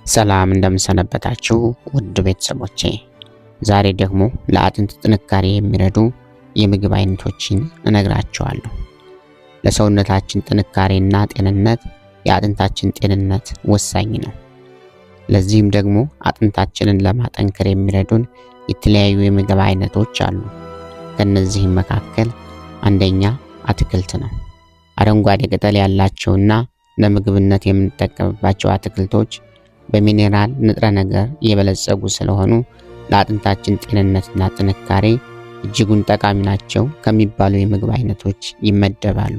ሰላም እንደምሰነበታችሁ ውድ ቤተሰቦቼ፣ ዛሬ ደግሞ ለአጥንት ጥንካሬ የሚረዱ የምግብ አይነቶችን እነግራችኋለሁ። ለሰውነታችን ጥንካሬና ጤንነት የአጥንታችን ጤንነት ወሳኝ ነው። ለዚህም ደግሞ አጥንታችንን ለማጠንከር የሚረዱን የተለያዩ የምግብ አይነቶች አሉ። ከነዚህም መካከል አንደኛ አትክልት ነው። አረንጓዴ ቅጠል ያላቸውና ለምግብነት የምንጠቀምባቸው አትክልቶች በሚኔራል ንጥረ ነገር የበለጸጉ ስለሆኑ ለአጥንታችን ጤንነትና ጥንካሬ እጅጉን ጠቃሚ ናቸው ከሚባሉ የምግብ አይነቶች ይመደባሉ።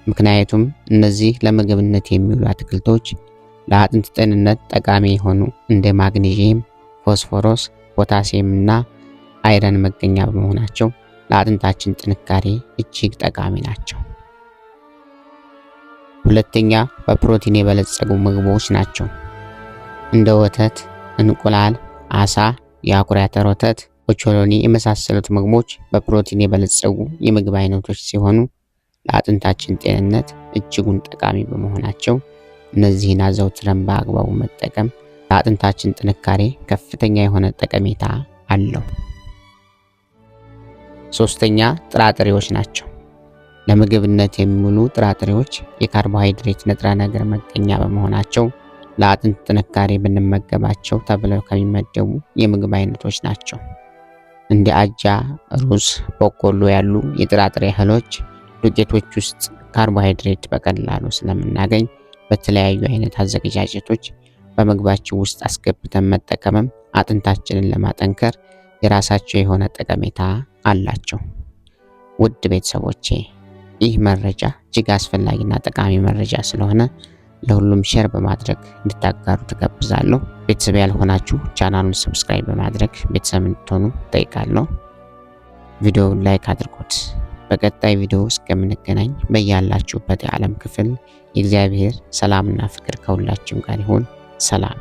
ምክንያቱም እነዚህ ለምግብነት የሚውሉ አትክልቶች ለአጥንት ጤንነት ጠቃሚ የሆኑ እንደ ማግኔዥየም፣ ፎስፎረስ፣ ፖታሲየም እና አይረን መገኛ በመሆናቸው ለአጥንታችን ጥንካሬ እጅግ ጠቃሚ ናቸው። ሁለተኛ በፕሮቲን የበለጸጉ ምግቦች ናቸው። እንደ ወተት፣ እንቁላል፣ አሳ፣ የአኩሪ አተር ወተት፣ ኦቾሎኒ የመሳሰሉት ምግቦች በፕሮቲን የበለጸጉ የምግብ አይነቶች ሲሆኑ ለአጥንታችን ጤንነት እጅጉን ጠቃሚ በመሆናቸው እነዚህን አዘውትረን በአግባቡ መጠቀም ለአጥንታችን ጥንካሬ ከፍተኛ የሆነ ጠቀሜታ አለው። ሶስተኛ ጥራጥሬዎች ናቸው። ለምግብነት የሚውሉ ጥራጥሬዎች የካርቦሃይድሬት ንጥረ ነገር መገኛ በመሆናቸው ለአጥንት ጥንካሬ ብንመገባቸው ተብለው ከሚመደቡ የምግብ አይነቶች ናቸው። እንደ አጃ፣ ሩዝ፣ በቆሎ ያሉ የጥራጥሬ እህሎች ዱቄቶች ውስጥ ካርቦሃይድሬት በቀላሉ ስለምናገኝ በተለያዩ አይነት አዘገጃጀቶች በምግባችን ውስጥ አስገብተን መጠቀምም አጥንታችንን ለማጠንከር የራሳቸው የሆነ ጠቀሜታ አላቸው። ውድ ቤተሰቦቼ፣ ይህ መረጃ እጅግ አስፈላጊና ጠቃሚ መረጃ ስለሆነ ለሁሉም ሼር በማድረግ እንድታጋሩ ተጋብዛለሁ። ቤተሰብ ያልሆናችሁ ቻናሉን ሰብስክራይብ በማድረግ ቤተሰብ እንድትሆኑ ጠይቃለሁ። ቪዲዮውን ላይክ አድርጉት። በቀጣይ ቪዲዮ እስከምንገናኝ በያላችሁበት የዓለም ክፍል የእግዚአብሔር ሰላምና ፍቅር ከሁላችሁም ጋር ይሁን። ሰላም።